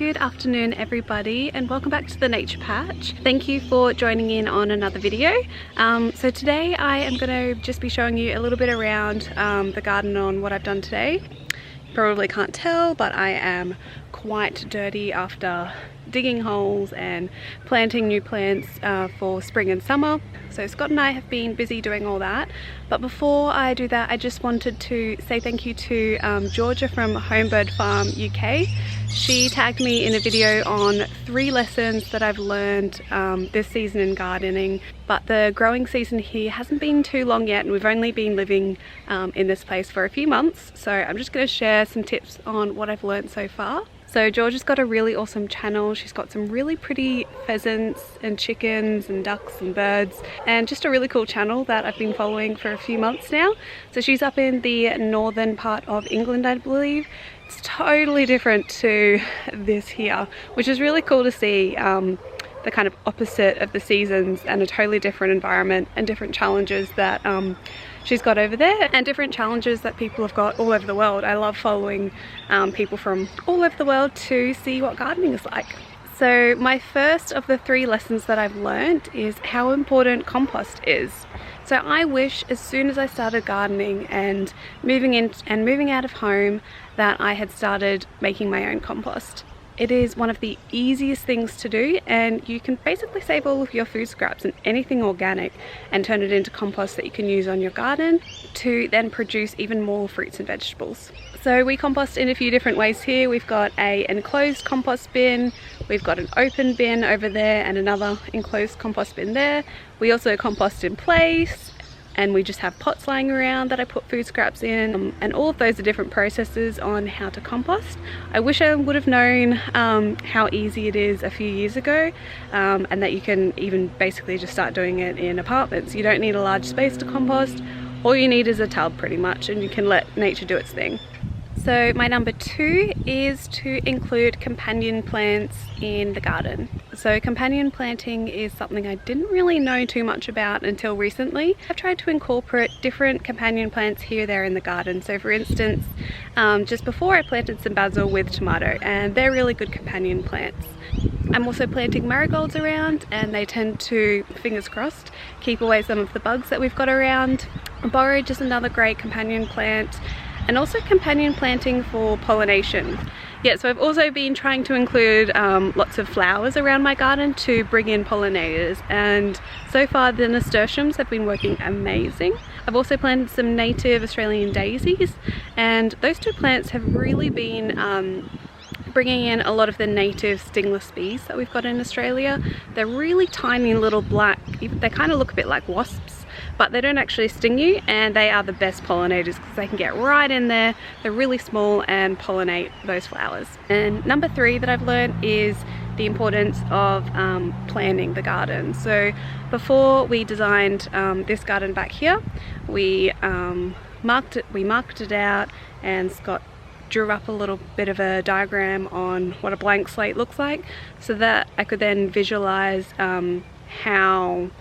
Good afternoon everybody, and welcome back to the Nature Patch. Thank you for joining in on another video. So today I am going to just be showing you a little bit around the garden on what I've done today. You probably can't tell, but I am quite dirty after digging holes and planting new plants for spring and summer. So Scott and I have been busy doing all that, but before I do that I just wanted to say thank you to Georgia from Homebird Farm UK. She tagged me in a video on 3 lessons that I've learned this season in gardening, but the growing season here hasn't been too long yet and we've only been living in this place for a few months, so I'm just going to share some tips on what I've learned so far. So Georgia's got a really awesome channel. She's got some really pretty pheasants and chickens and ducks and birds, and just a really cool channel that I've been following for a few months now. So she's up in the northern part of England, I believe. It's totally different to this here, which is really cool to see. The kind of opposite of the seasons and a totally different environment and different challenges that she's got over there, and different challenges that people have got all over the world. I love following people from all over the world to see what gardening is like. So my first of the 3 lessons that I've learned is how important compost is. So I wish as soon as I started gardening and moving out of home that I had started making my own compost. It is one of the easiest things to do, and you can basically save all of your food scraps and anything organic and turn it into compost that you can use on your garden to then produce even more fruits and vegetables. So we compost in a few different ways here. We've got an enclosed compost bin, we've got an open bin over there and another enclosed compost bin there. We also compost in place, and we just have pots lying around that I put food scraps in, and all of those are different processes on how to compost. I wish I would have known how easy it is a few years ago, and that you can even basically just start doing it in apartments. You don't need a large space to compost. All you need is a tub pretty much, and you can let nature do its thing. So my number 2 is to include companion plants in the garden. So companion planting is something I didn't really know too much about until recently. I've tried to incorporate different companion plants here or there in the garden. So for instance, just before I planted some basil with tomato, and they're really good companion plants. I'm also planting marigolds around, and they tend to, fingers crossed, keep away some of the bugs that we've got around. Borage is another great companion plant, and also companion planting for pollination. Yeah, so I've also been trying to include lots of flowers around my garden to bring in pollinators, and so far the nasturtiums have been working amazing. I've also planted some native Australian daisies, and those 2 plants have really been bringing in a lot of the native stingless bees that we've got in Australia. They're really tiny little black, they kind of look a bit like wasps, but they don't actually sting you, and they are the best pollinators because they can get right in there. They're really small and pollinate those flowers. And number 3 that I've learned is the importance of planning the garden. So before we designed this garden back here, we marked it out, and Scott drew up a little bit of a diagram on what a blank slate looks like, so that I could then visualize how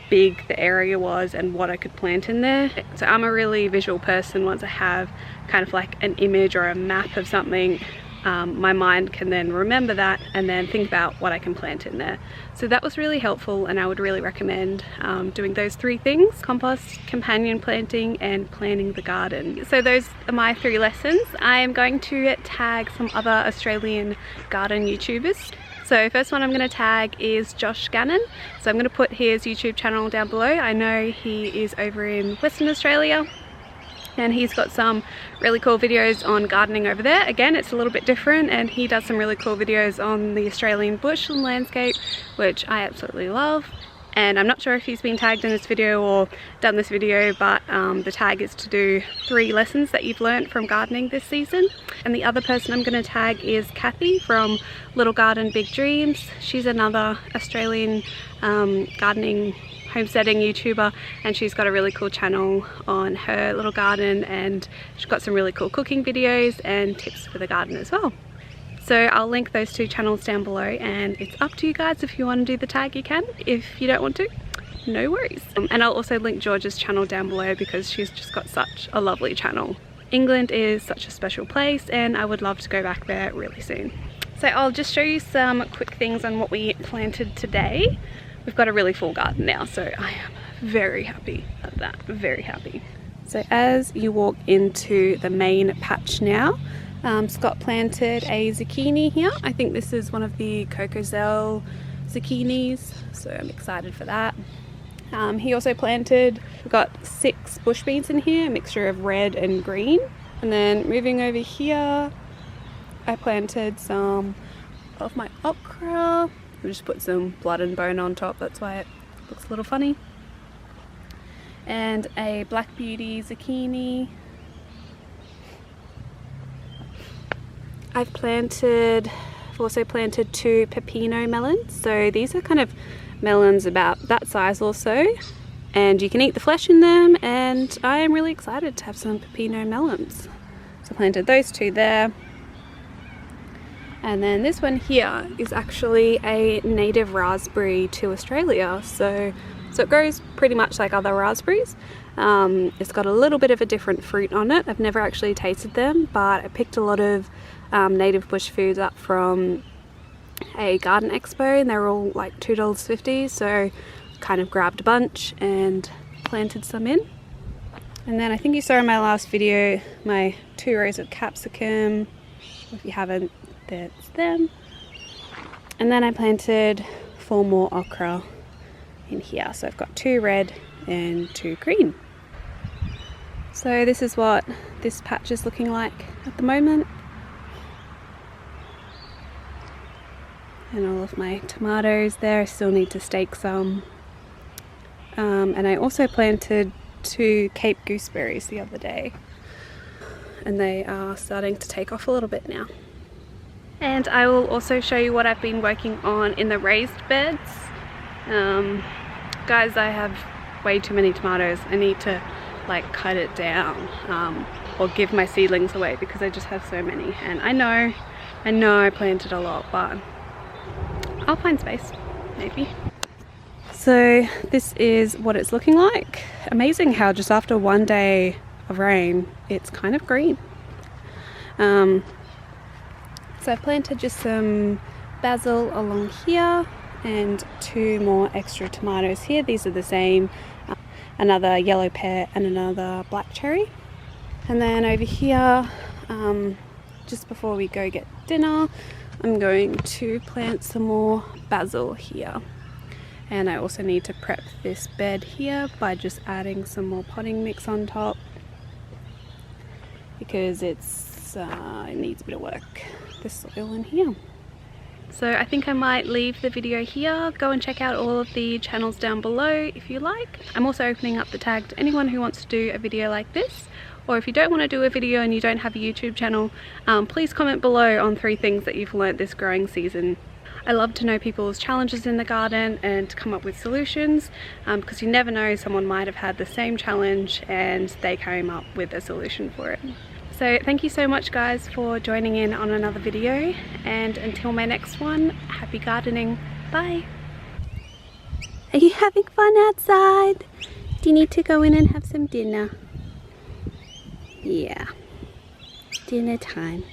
big the area was and what I could plant in there. So I'm a really visual person. Once I have kind of like an image or a map of something, my mind can then remember that and then think about what I can plant in there. So that was really helpful, and I would really recommend doing those 3 things: compost, companion planting, and planning the garden. So those are my 3 lessons. I am going to tag some other Australian garden YouTubers. So first one I'm going to tag is Josh Gannon. So I'm going to put his YouTube channel down below. I know he is over in Western Australia, and he's got some really cool videos on gardening over there. Again, it's a little bit different, and he does some really cool videos on the Australian bush and landscape, which I absolutely love. And I'm not sure if he's been tagged in this video or done this video, but the tag is to do 3 lessons that you've learned from gardening this season. And the other person I'm going to tag is Kathy from Little Garden Big Dreams. She's another Australian gardening homesteading YouTuber, and she's got a really cool channel on her little garden, and she's got some really cool cooking videos and tips for the garden as well. So I'll link those 2 channels down below, and it's up to you guys. If you want to do the tag, you can. If you don't want to, no worries. And I'll also link Georgia's channel down below because she's just got such a lovely channel. England is such a special place, and I would love to go back there really soon. So I'll just show you some quick things on what we planted today. We've got a really full garden now, so I am very happy at that, very happy. So as you walk into the main patch now, Scott planted a zucchini here. I think this is one of the Cocozelle zucchinis, so I'm excited for that. He also planted, we've got 6 bush beans in here, a mixture of red and green. And then moving over here, I planted some of my okra. I just put some blood and bone on top, that's why it looks a little funny. And a Black Beauty zucchini. I've also planted 2 pepino melons. So these are kind of melons about that size or so, and you can eat the flesh in them, and I am really excited to have some pepino melons. So I planted those 2 there. And then this one here is actually a native raspberry to Australia, so it grows pretty much like other raspberries. It's got a little bit of a different fruit on it. I've never actually tasted them, but I picked a lot of native bush foods up from a garden expo, and they're all like $2.50, so kind of grabbed a bunch and planted some in. And then I think you saw in my last video my 2 rows of capsicum. If you haven't, that's them. And then I planted 4 more okra in here, so I've got 2 red and 2 green. So this is what this patch is looking like at the moment. And all of my tomatoes there, I still need to stake some. And I also planted 2 Cape gooseberries the other day, and they are starting to take off a little bit now. And I will also show you what I've been working on in the raised beds. Guys, I have way too many tomatoes. I need to like cut it down or give my seedlings away because I just have so many. And I know I planted a lot, but I'll find space, maybe. So this is what it's looking like. Amazing how just after 1 day of rain, it's kind of green. So I've planted just some basil along here and 2 more extra tomatoes here. These are the same, another yellow pear and another black cherry. And then over here, just before we go get dinner, I'm going to plant some more basil here. And I also need to prep this bed here by just adding some more potting mix on top, because it needs a bit of work, this soil in here. So I think I might leave the video here. Go and check out all of the channels down below if you like. I'm also opening up the tag to anyone who wants to do a video like this, or if you don't want to do a video and you don't have a YouTube channel, please comment below on 3 things that you've learnt this growing season. I love to know people's challenges in the garden and to come up with solutions, because you never know, someone might have had the same challenge and they came up with a solution for it. So thank you so much guys for joining in on another video, and until my next one, happy gardening. Bye! Are you having fun outside? Do you need to go in and have some dinner? Yeah, dinner time.